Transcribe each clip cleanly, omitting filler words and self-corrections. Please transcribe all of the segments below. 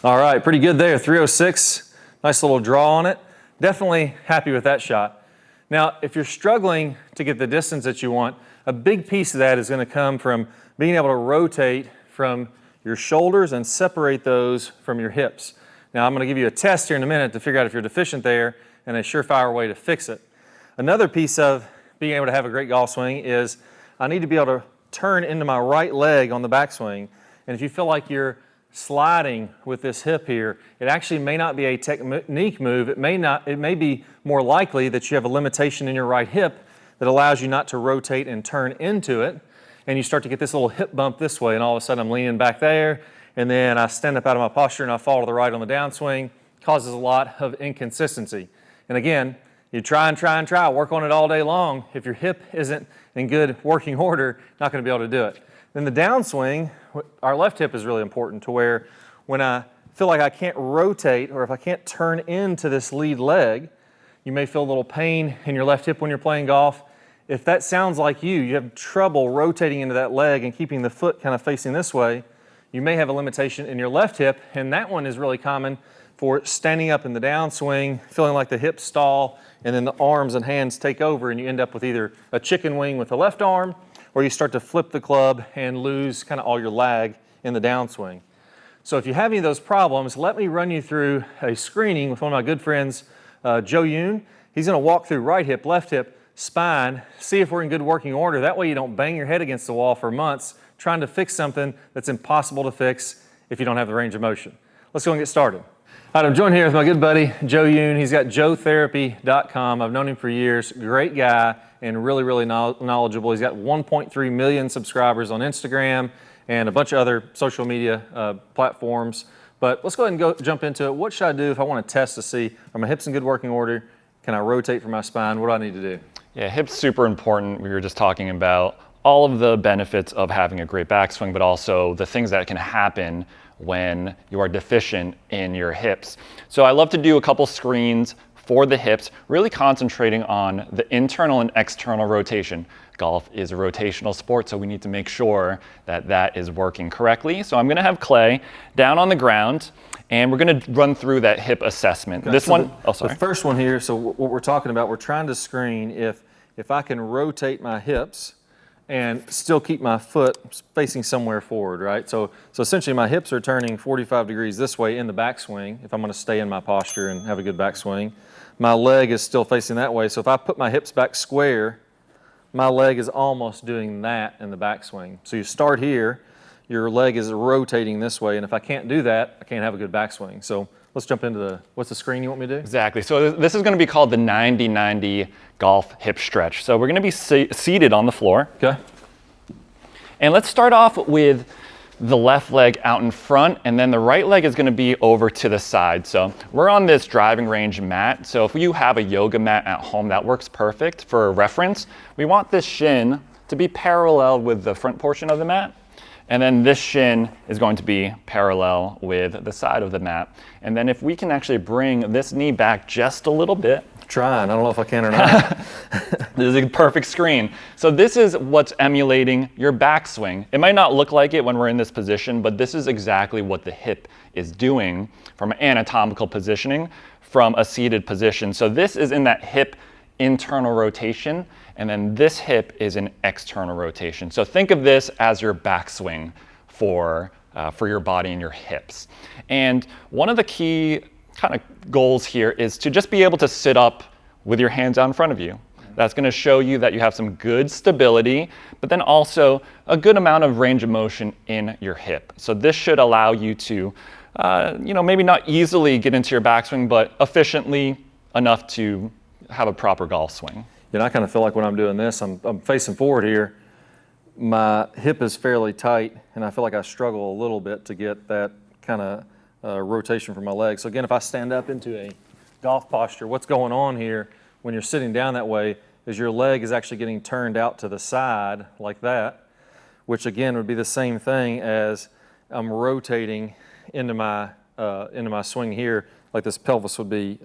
All right, pretty good there, 306. Nice little draw on it. Definitely happy with that shot. Now, if you're struggling to get the distance that you want, a big piece of that is going to come from being able to rotate from your shoulders and separate those from your hips. Now, I'm going to give you a test here in a minute to figure out if you're deficient there and a surefire way to fix it. Another piece of being able to have a great golf swing is I need to be able to turn into my right leg on the backswing. And if you feel like you're sliding with this hip here, it actually may not be a technique move. It may be more likely that you have a limitation in your right hip that allows you not to rotate and turn into it. And you start to get this little hip bump this way, and all of a sudden I'm leaning back there, and then I stand up out of my posture and I fall to the right on the downswing. Causes a lot of inconsistency. And again, you try and try and try, work on it all day long. If your hip isn't in good working order, not going to be able to do it. Then the downswing, our left hip is really important to where when I feel like I can't rotate or if I can't turn into this lead leg, you may feel a little pain in your left hip when you're playing golf. If that sounds like you have trouble rotating into that leg and keeping the foot kind of facing this way, you may have a limitation in your left hip, and that one is really common for standing up in the downswing, feeling like the hips stall, and then the arms and hands take over, and you end up with either a chicken wing with the left arm, or you start to flip the club and lose kind of all your lag in the downswing. So if you have any of those problems, let me run you through a screening with one of my good friends, Joe Yoon. He's going to walk through right hip, left hip, spine, see if we're in good working order. That way you don't bang your head against the wall for months trying to fix something that's impossible to fix if you don't have the range of motion. Let's go and get started. All right, I'm joined here with my good buddy, Joe Yoon. He's got joetherapy.com. I've known him for years. Great guy and really, really knowledgeable. He's got 1.3 million subscribers on Instagram and a bunch of other social media platforms. But let's go ahead and jump into it. What should I do if I want to test to see, are my hips in good working order? Can I rotate for my spine? What do I need to do? Yeah, hips super important. We were just talking about all of the benefits of having a great backswing, but also the things that can happen when you are deficient in your hips. So I love to do a couple screens for the hips, really concentrating on the internal and external rotation. Golf is a rotational sport, so we need to make sure that that is working correctly. So I'm going to have Clay down on the ground, and we're going to run through that hip assessment. Okay, this so one, oh sorry. The first one here, so what we're talking about, we're trying to screen if I can rotate my hips and still keep my foot facing somewhere forward, right? So essentially my hips are turning 45 degrees this way in the backswing if I'm going to stay in my posture and have a good backswing. My leg is still facing that way, so if I put my hips back square, my leg is almost doing that in the backswing. So you start here, your leg is rotating this way, and if I can't do that, I can't have a good backswing. So let's jump into what's the screen you want me to do? Exactly. So this is going to be called the 90-90 golf hip stretch. So we're going to be seated on the floor. Okay. And let's start off with the left leg out in front, and then the right leg is going to be over to the side. So we're on this driving range mat. So if you have a yoga mat at home, that works perfect. For reference, we want this shin to be parallel with the front portion of the mat. And then this shin is going to be parallel with the side of the mat. And then if we can actually bring this knee back just a little bit. Trying, I don't know if I can or not. This is a perfect screen. So this is what's emulating your backswing. It might not look like it when we're in this position, but this is exactly what the hip is doing from anatomical positioning from a seated position. So this is in that hip internal rotation, and then this hip is an external rotation. So think of this as your backswing for your body and your hips. And one of the key kind of goals here is to just be able to sit up with your hands out in front of you. That's going to show you that you have some good stability, but then also a good amount of range of motion in your hip. So this should allow you to, maybe not easily get into your backswing, but efficiently enough to have a proper golf swing. I kind of feel like when I'm doing this, I'm facing forward here. My hip is fairly tight, and I feel like I struggle a little bit to get that kind of rotation for my legs. So again, if I stand up into a golf posture, what's going on here when you're sitting down that way is your leg is actually getting turned out to the side like that, which again would be the same thing as I'm rotating into my swing here, like this pelvis would be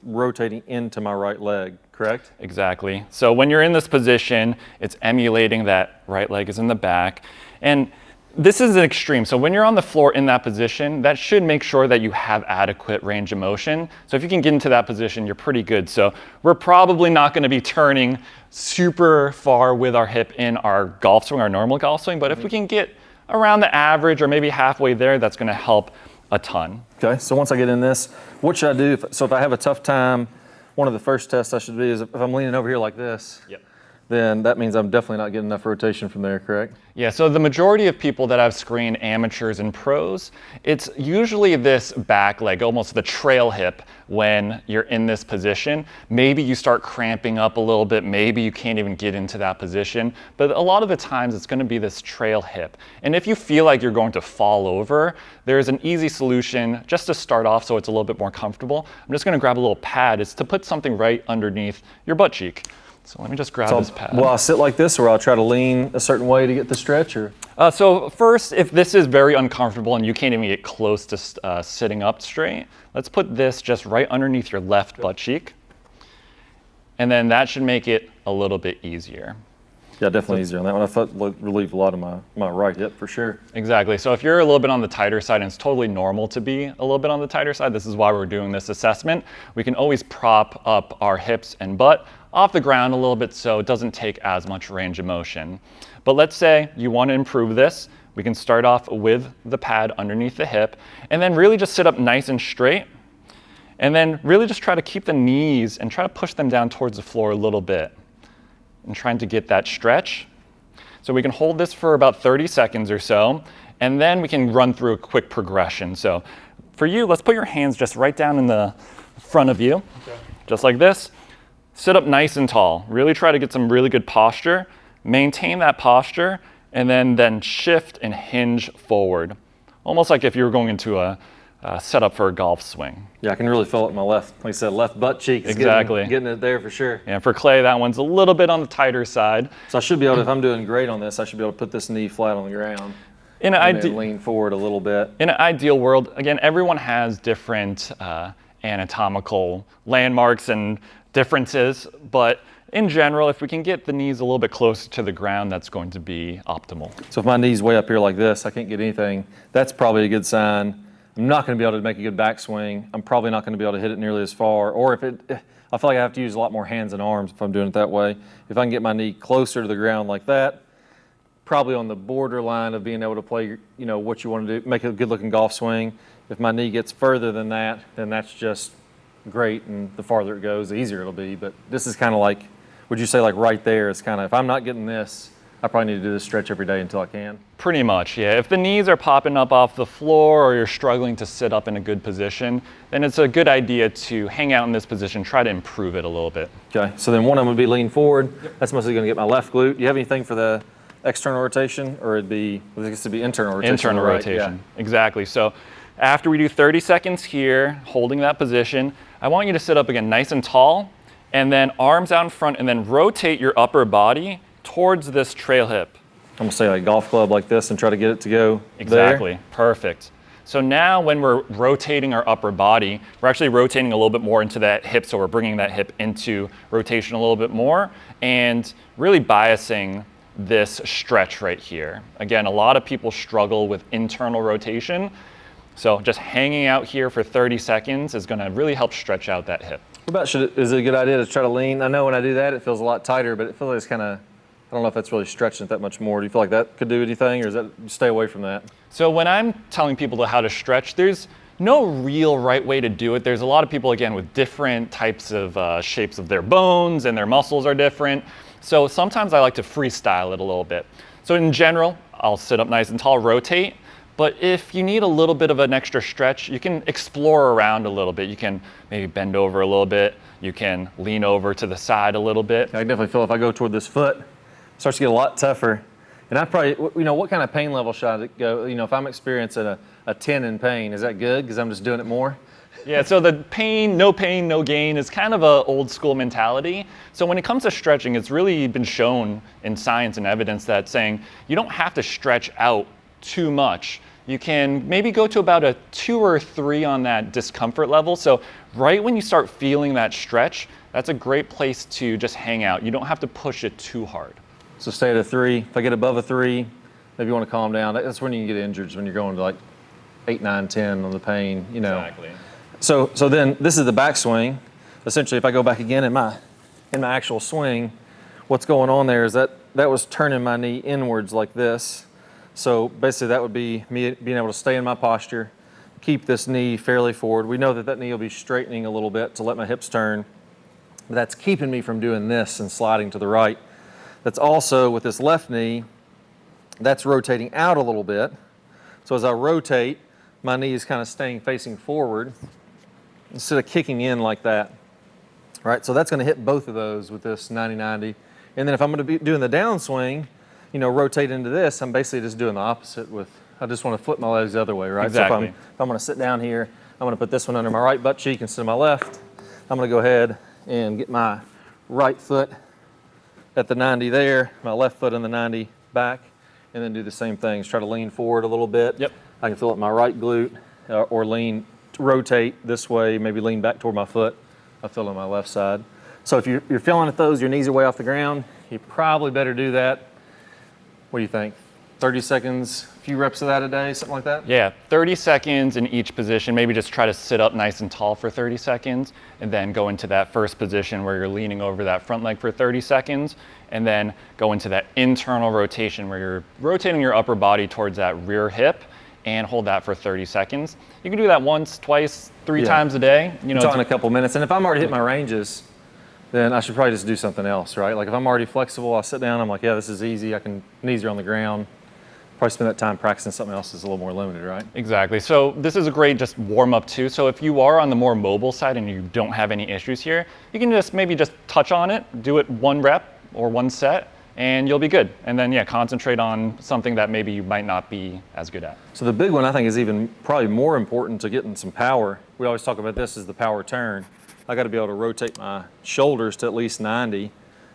rotating into my right leg, correct? Exactly. So when you're in this position, it's emulating that right leg is in the back. And This is an extreme. So when you're on the floor in that position, that should make sure that you have adequate range of motion. So if you can get into that position, you're pretty good. So we're probably not going to be turning super far with our hip in our golf swing, our normal golf swing. But if we can get around the average or maybe halfway there, that's going to help a ton. Okay, so once I get in this, what should I do? So if I have a tough time, one of the first tests I should do is if I'm leaning over here like this. Yep. Then that means I'm definitely not getting enough rotation from there, correct? Yeah, so the majority of people that I've screened, amateurs and pros, it's usually this back leg, almost the trail hip when you're in this position. Maybe you start cramping up a little bit, maybe you can't even get into that position, but a lot of the times it's gonna be this trail hip. And if you feel like you're going to fall over, there's an easy solution just to start off so it's a little bit more comfortable. I'm just gonna grab a little pad. It's to put something right underneath your butt cheek. So let me just grab this pad. Will I sit like this, or I'll try to lean a certain way to get the stretch? Or so first, if this is very uncomfortable and you can't even get close to sitting up straight, let's put this just right underneath your left butt cheek. And then that should make it a little bit easier. Yeah, definitely easier on that one. I thought it would relieve a lot of my right hip for sure. Exactly. So if you're a little bit on the tighter side, and it's totally normal to be a little bit on the tighter side, this is why we're doing this assessment. We can always prop up our hips and butt off the ground a little bit so it doesn't take as much range of motion. But let's say you want to improve this. We can start off with the pad underneath the hip and then really just sit up nice and straight. And then really just try to keep the knees and try to push them down towards the floor a little bit and trying to get that stretch. So we can hold this for about 30 seconds or so, and then we can run through a quick progression. So for you, let's put your hands just right down in the front of you, just like this. Sit up nice and tall. Really try to get some really good posture. Maintain that posture, and then shift and hinge forward. Almost like if you were going into a setup for a golf swing. Yeah, I can really feel it in my left, like I said, left butt cheek. Exactly. Getting it there for sure. And for Clay, that one's a little bit on the tighter side. So I should be able to, if I'm doing great on this, I should be able to put this knee flat on the ground. And lean forward a little bit. In an ideal world, again, everyone has different anatomical landmarks and differences, but in general, if we can get the knees a little bit closer to the ground, that's going to be optimal. So if my knee's way up here like this, I can't get anything, that's probably a good sign. I'm not going to be able to make a good backswing. I'm probably not going to be able to hit it nearly as far. Or I feel like I have to use a lot more hands and arms if I'm doing it that way. If I can get my knee closer to the ground like that, probably on the borderline of being able to play, what you want to do, make a good-looking golf swing. If my knee gets further than that, then that's just great, and the farther it goes, the easier it'll be. But this is kind of like, would you say like right there is kind of, if I'm not getting this, I probably need to do this stretch every day until I can. Pretty much, yeah. If the knees are popping up off the floor or you're struggling to sit up in a good position, then it's a good idea to hang out in this position, try to improve it a little bit. Okay, so then one I'm going to be leaning forward. Yep. That's mostly going to get my left glute. Do you have anything for the external rotation, or it'd be, I guess it'd be internal rotation? Internal rotation, yeah. Exactly. So after we do 30 seconds here, holding that position, I want you to sit up again nice and tall, and then arms out in front, and then rotate your upper body towards this trail hip. I'm gonna say like golf club like this and try to get it to go Exactly, there. Perfect. So now when we're rotating our upper body, we're actually rotating a little bit more into that hip, so we're bringing that hip into rotation a little bit more and really biasing this stretch right here. Again, a lot of people struggle with internal rotation, so just hanging out here for 30 seconds is gonna really help stretch out that hip. What about, is it a good idea to try to lean? I know when I do that, it feels a lot tighter, but it feels like it's kind of, I don't know if that's really stretching it that much more. Do you feel like that could do anything, or is that, stay away from that? So when I'm telling people how to stretch, there's no real right way to do it. There's a lot of people, again, with different types of shapes of their bones, and their muscles are different. So sometimes I like to freestyle it a little bit. So in general, I'll sit up nice and tall, rotate. But if you need a little bit of an extra stretch, you can explore around a little bit. You can maybe bend over a little bit. You can lean over to the side a little bit. I definitely feel if I go toward this foot, it starts to get a lot tougher. And I probably, what kind of pain level should I go? If I'm experiencing a 10 in pain, is that good because I'm just doing it more? Yeah, so the pain, no gain is kind of a old school mentality. So when it comes to stretching, it's really been shown in science and evidence that saying you don't have to stretch out too much. You can maybe go to about a 2 or 3 on that discomfort level. So right when you start feeling that stretch, that's a great place to just hang out. You don't have to push it too hard. So stay at a 3. If I get above a 3, maybe you want to calm down. That's when you can get injured, is when you're going to like 8, 9, 10 on the pain, you know. Exactly. So then this is the backswing. Essentially, if I go back again in my actual swing, what's going on there is that was turning my knee inwards like this. So basically that would be me being able to stay in my posture, keep this knee fairly forward. We know that knee will be straightening a little bit to let my hips turn. But that's keeping me from doing this and sliding to the right. That's also with this left knee, that's rotating out a little bit. So as I rotate, my knee is kind of staying facing forward instead of kicking in like that. Right, so that's going to hit both of those with this 90-90. And then if I'm going to be doing the downswing, you know, rotate into this, I'm basically just doing the opposite with, I just want to flip my legs the other way, right? Exactly. So if I'm going to sit down here, I'm going to put this one under my right butt cheek instead of my left. I'm going to go ahead and get my right foot at the 90 there, my left foot on the 90 back, and then do the same things. Try to lean forward a little bit. Yep. I can feel it in my right glute, or lean, rotate this way, maybe lean back toward my foot. I feel it on my left side. So if you're feeling at those, your knees are way off the ground, you probably better do that. What do you think? 30 seconds, a few reps of that a day, something like that? Yeah, 30 seconds in each position. Maybe just try to sit up nice and tall for 30 seconds and then go into that first position where you're leaning over that front leg for 30 seconds and then go into that internal rotation where you're rotating your upper body towards that rear hip and hold that for 30 seconds. You can do that once, twice, 3 times a day. You know, talking a couple minutes. And if I'm already hit my ranges, then I should probably just do something else, right? Like if I'm already flexible, I sit down, I'm like, yeah, this is easy. Knees are on the ground. Probably spend that time practicing something else that's a little more limited, right? Exactly. So this is a great just warm up too. So if you are on the more mobile side and you don't have any issues here, you can maybe just touch on it, do it 1 rep or 1 set, and you'll be good. And then, yeah, concentrate on something that maybe you might not be as good at. So the big one I think is even probably more important to getting some power. We always talk about this as the power turn. I got to be able to rotate my shoulders to at least 90.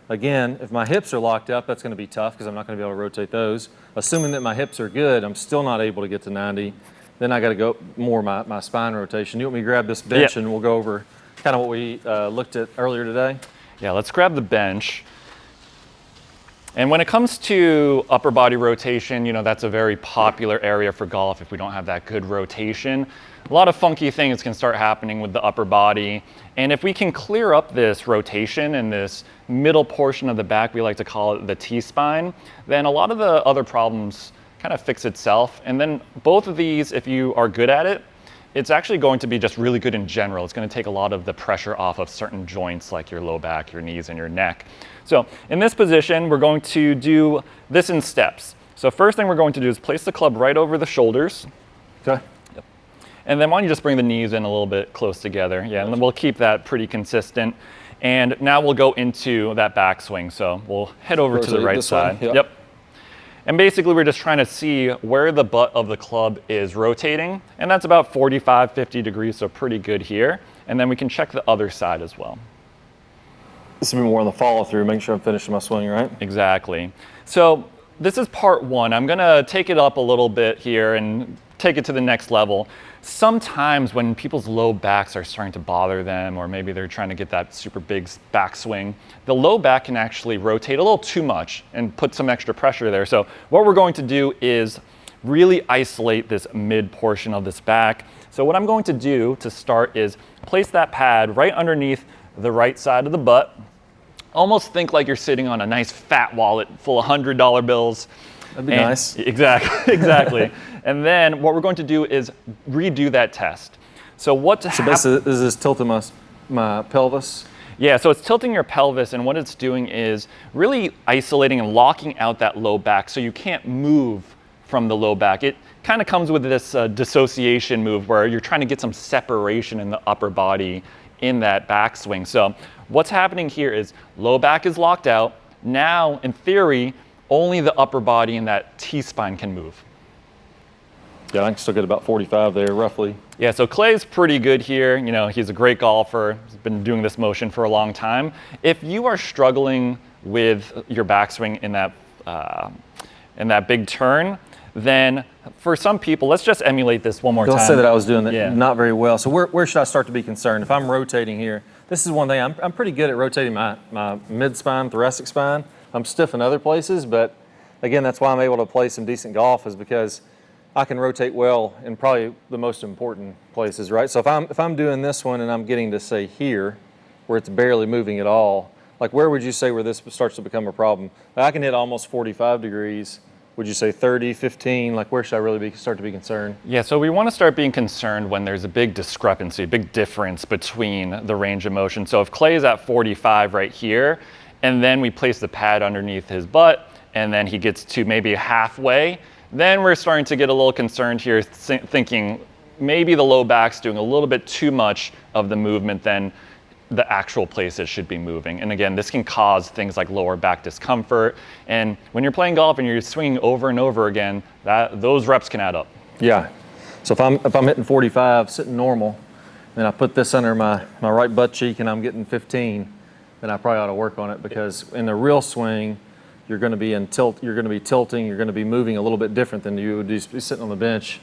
Again, if my hips are locked up, that's going to be tough because I'm not going to be able to rotate those. Assuming that my hips are good, I'm still not able to get to 90. Then I got to go more my spine rotation. You want me to grab this bench and we'll go over kind of what we looked at earlier today? Yeah, let's grab the bench. And when it comes to upper body rotation, you know, that's a very popular area for golf if we don't have that good rotation. A lot of funky things can start happening with the upper body. And if we can clear up this rotation and this middle portion of the back, we like to call it the T-spine, then a lot of the other problems kind of fix itself. And then both of these, if you are good at it, it's actually going to be just really good in general. It's going to take a lot of the pressure off of certain joints like your low back, your knees, and your neck. So in this position, we're going to do this in steps. So first thing we're going to do is place the club right over the shoulders. Okay. Yep. And then why don't you just bring the knees in a little bit close together. Yeah, and then we'll keep that pretty consistent. And now we'll go into that backswing. So we'll head over to the right side. Yep. And basically we're just trying to see where the butt of the club is rotating. And that's about 45, 50 degrees, so pretty good here. And then we can check the other side as well. This will be more on the follow through, making sure I'm finishing my swing, right? Exactly. So this is part 1. I'm gonna take it up a little bit here and take it to the next level. Sometimes when people's low backs are starting to bother them, or maybe they're trying to get that super big backswing, the low back can actually rotate a little too much and put some extra pressure there. So what we're going to do is really isolate this mid portion of this back. So what I'm going to do to start is place that pad right underneath the right side of the butt. Almost think like you're sitting on a nice fat wallet full of $100 bills. That'd be nice. Exactly, exactly. And then what we're going to do is redo that test. So basically, is this tilting my pelvis? Yeah, so it's tilting your pelvis, and what it's doing is really isolating and locking out that low back so you can't move from the low back. It kind of comes with this dissociation move where you're trying to get some separation in the upper body in that backswing. So what's happening here is low back is locked out. Now, in theory, only the upper body and that T-spine can move. Yeah, I can still get about 45 there, roughly. Yeah, so Clay's pretty good here. You know, he's a great golfer. He's been doing this motion for a long time. If you are struggling with your backswing in that big turn, then for some people, let's just emulate this one more time. Let's say that I was doing that not very well. So where should I start to be concerned? If I'm rotating here, this is one thing. I'm pretty good at rotating my mid-spine, thoracic spine. I'm stiff in other places, but again, that's why I'm able to play some decent golf, is because I can rotate well in probably the most important places, right? So if I'm doing this one and I'm getting to, say, here, where it's barely moving at all, like where would you say where this starts to become a problem? I can hit almost 45 degrees. Would you say 30, 15? Like where should I really start to be concerned? Yeah, so we want to start being concerned when there's a big discrepancy, a big difference between the range of motion. So if Clay is at 45 right here, and then we place the pad underneath his butt, and then he gets to maybe halfway, then we're starting to get a little concerned here, thinking maybe the low back's doing a little bit too much of the movement than the actual place it should be moving. And again, this can cause things like lower back discomfort. And when you're playing golf and you're swinging over and over again, those reps can add up. Yeah. So if I'm hitting 45, sitting normal, and I put this under my right butt cheek and I'm getting 15, then I probably ought to work on it, because in the real swing, you're going to be in tilt, you're going to be tilting, you're going to be moving a little bit different than you would be sitting on the bench.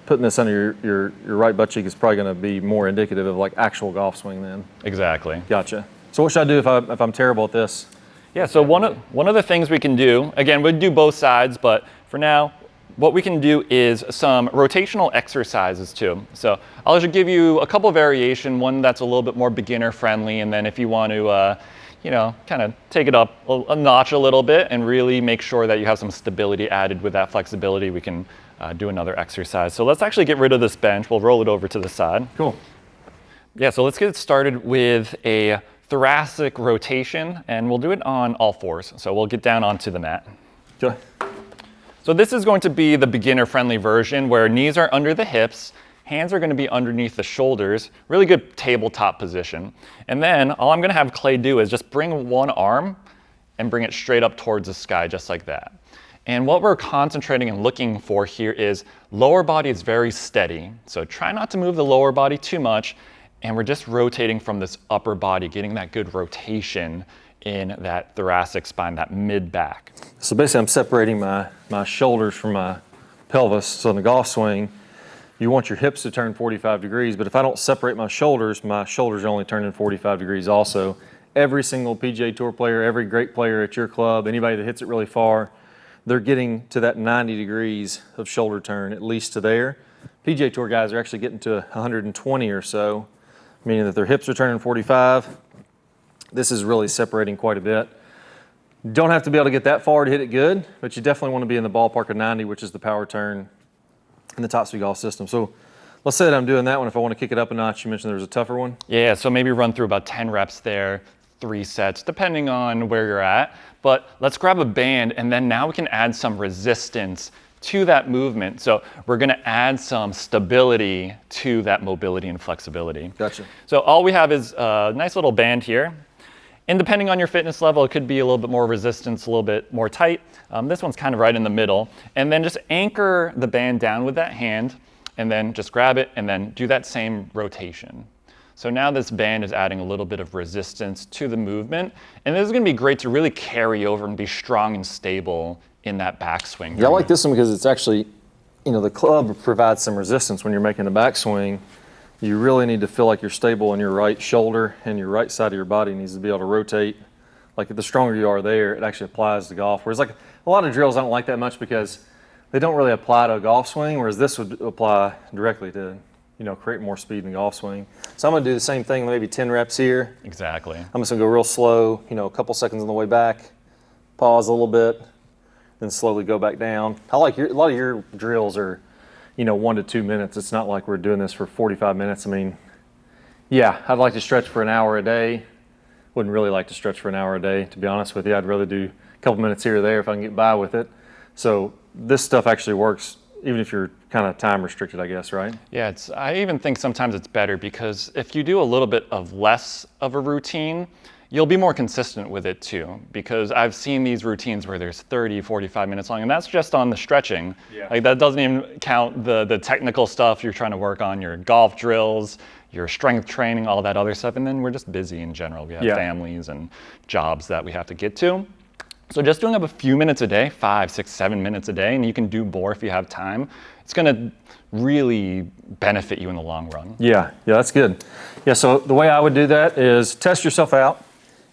Putting this under your right butt cheek is probably going to be more indicative of like actual golf swing then. Exactly. Gotcha. So what should I do if I'm terrible at this? Yeah, so one of the things we can do, again, we'd do both sides, but for now, what we can do is some rotational exercises too. So I'll just give you a couple variation, one that's a little bit more beginner friendly, and then if you want to kind of take it up a notch a little bit and really make sure that you have some stability added with that flexibility, we can do another exercise. So let's actually get rid of this bench. We'll roll it over to the side. Cool. Yeah, so let's get started with a thoracic rotation, and we'll do it on all fours. So we'll get down onto the mat. Okay. So this is going to be the beginner-friendly version where knees are under the hips, hands are going to be underneath the shoulders, really good tabletop position. And then all I'm going to have Clay do is just bring one arm and bring it straight up towards the sky, just like that. And what we're concentrating and looking for here is lower body is very steady. So try not to move the lower body too much. And we're just rotating from this upper body, getting that good rotation in that thoracic spine, that mid back. So basically I'm separating my shoulders from my pelvis. So in the golf swing, you want your hips to turn 45 degrees, but if I don't separate my shoulders are only turning 45 degrees also. Every single PGA Tour player, every great player at your club, anybody that hits it really far, they're getting to that 90 degrees of shoulder turn, at least to there. PGA Tour guys are actually getting to 120 or so, meaning that their hips are turning 45. This is really separating quite a bit. Don't have to be able to get that far to hit it good, but you definitely want to be in the ballpark of 90, which is the power turn in the top speed golf system. So let's say that I'm doing that one. If I want to kick it up a notch, you mentioned there was a tougher one. Yeah, so maybe run through about 10 reps there, 3 sets, depending on where you're at. But let's grab a band, and then now we can add some resistance to that movement. So we're going to add some stability to that mobility and flexibility. Gotcha. So all we have is a nice little band here. And depending on your fitness level, it could be a little bit more resistance, a little bit more tight. This one's kind of right in the middle. And then just anchor the band down with that hand, and then just grab it, and then do that same rotation. So now this band is adding a little bit of resistance to the movement. And this is going to be great to really carry over and be strong and stable in that backswing. Yeah, I like this one because it's actually, the club provides some resistance when you're making a backswing. You really need to feel like you're stable in your right shoulder, and your right side of your body needs to be able to rotate. Like the stronger you are there, it actually applies to golf. Whereas like a lot of drills I don't like that much because they don't really apply to a golf swing, whereas this would apply directly to, create more speed in the golf swing. So I'm going to do the same thing, maybe 10 reps here. Exactly. I'm just going to go real slow, a couple seconds on the way back, pause a little bit, then slowly go back down. I like a lot of your drills are, 1 to 2 minutes. It's not like we're doing this for 45 minutes. I mean, yeah, I'd like to stretch for an hour a day. Wouldn't really like to stretch for an hour a day, to be honest with you. I'd rather do a couple minutes here or there if I can get by with it. So this stuff actually works even if you're kind of time restricted, I guess, right? Yeah, I even think sometimes it's better because if you do a little bit of less of a routine, you'll be more consistent with it too. Because I've seen these routines where there's 30, 45 minutes long, and that's just on the stretching. Yeah. Like that doesn't even count the technical stuff you're trying to work on, your golf drills, your strength training, all that other stuff. And then we're just busy in general. We have families and jobs that we have to get to. So just doing up a few minutes a day, 5, 6, 7 minutes a day, and you can do more if you have time, it's going to really benefit you in the long run. Yeah, that's good. Yeah, so the way I would do that is test yourself out.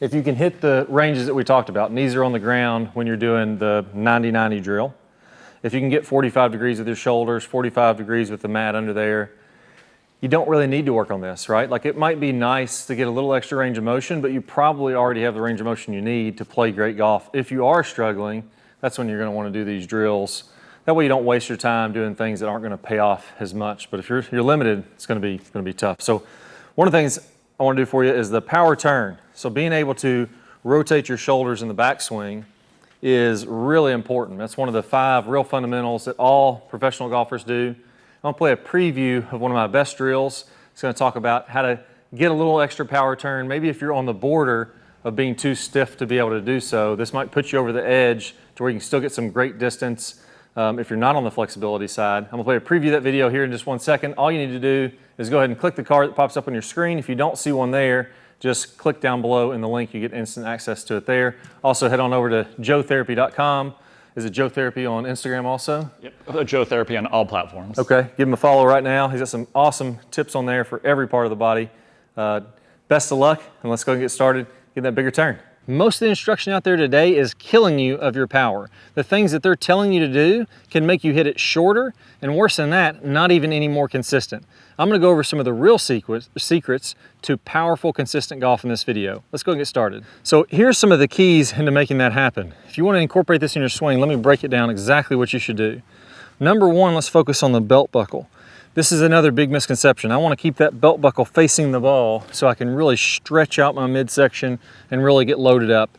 if you can hit the ranges that we talked about, knees are on the ground when you're doing the 90-90 drill. If you can get 45 degrees with your shoulders, 45 degrees with the mat under there, you don't really need to work on this, right? Like, it might be nice to get a little extra range of motion, but you probably already have the range of motion you need to play great golf. If you are struggling, that's when you're gonna wanna do these drills. That way you don't waste your time doing things that aren't gonna pay off as much. But if you're limited, it's gonna be tough. So one of the things I wanna do for you is the power turn. So being able to rotate your shoulders in the backswing is really important. That's one of the 5 real fundamentals that all professional golfers do. I'm gonna play a preview of one of my best drills. It's gonna talk about how to get a little extra power turn. Maybe if you're on the border of being too stiff to be able to do so, this might put you over the edge to where you can still get some great distance if you're not on the flexibility side. I'm gonna play a preview of that video here in just 1 second. All you need to do is go ahead and click the card that pops up on your screen. If you don't see one there, just click down below in the link. You get instant access to it there. Also, head on over to joetherapy.com. Is it Joe Therapy on Instagram also? Yep, Joe Therapy on all platforms. Okay, give him a follow right now. He's got some awesome tips on there for every part of the body. Best of luck, and let's go and get started, get that bigger turn. Most of the instruction out there today is killing you of your power. The things that they're telling you to do can make you hit it shorter, and worse than that, not even any more consistent. I'm gonna go over some of the real secrets to powerful, consistent golf in this video. Let's go and get started. So here's some of the keys into making that happen. If you wanna incorporate this in your swing, let me break it down exactly what you should do. Number 1, let's focus on the belt buckle. This is another big misconception. I want to keep that belt buckle facing the ball so I can really stretch out my midsection and really get loaded up.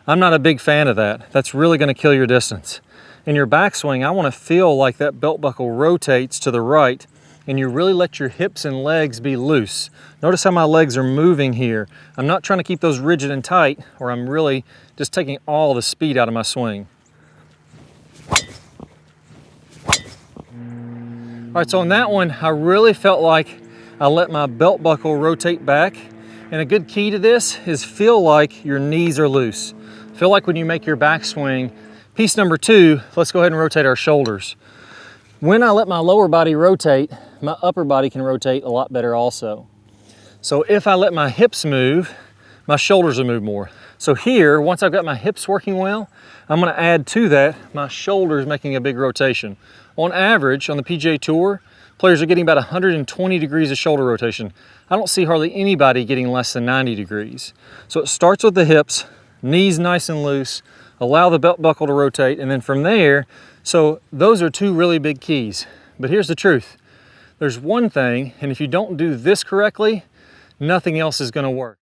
I'm not a big fan of that. That's really going to kill your distance. In your backswing, I want to feel like that belt buckle rotates to the right and you really let your hips and legs be loose. Notice how my legs are moving here. I'm not trying to keep those rigid and tight, or I'm really just taking all the speed out of my swing. All right, so on that one, I really felt like I let my belt buckle rotate back. And a good key to this is feel like your knees are loose. Feel like when you make your backswing. Piece number 2, let's go ahead and rotate our shoulders. When I let my lower body rotate, my upper body can rotate a lot better also. So if I let my hips move, my shoulders will move more. So here, once I've got my hips working well, I'm gonna add to that my shoulders making a big rotation. On average, on the PGA Tour, players are getting about 120 degrees of shoulder rotation. I don't see hardly anybody getting less than 90 degrees. So it starts with the hips, knees nice and loose, allow the belt buckle to rotate, and then from there, so those are 2 really big keys. But here's the truth. There's one thing, and if you don't do this correctly, nothing else is gonna work.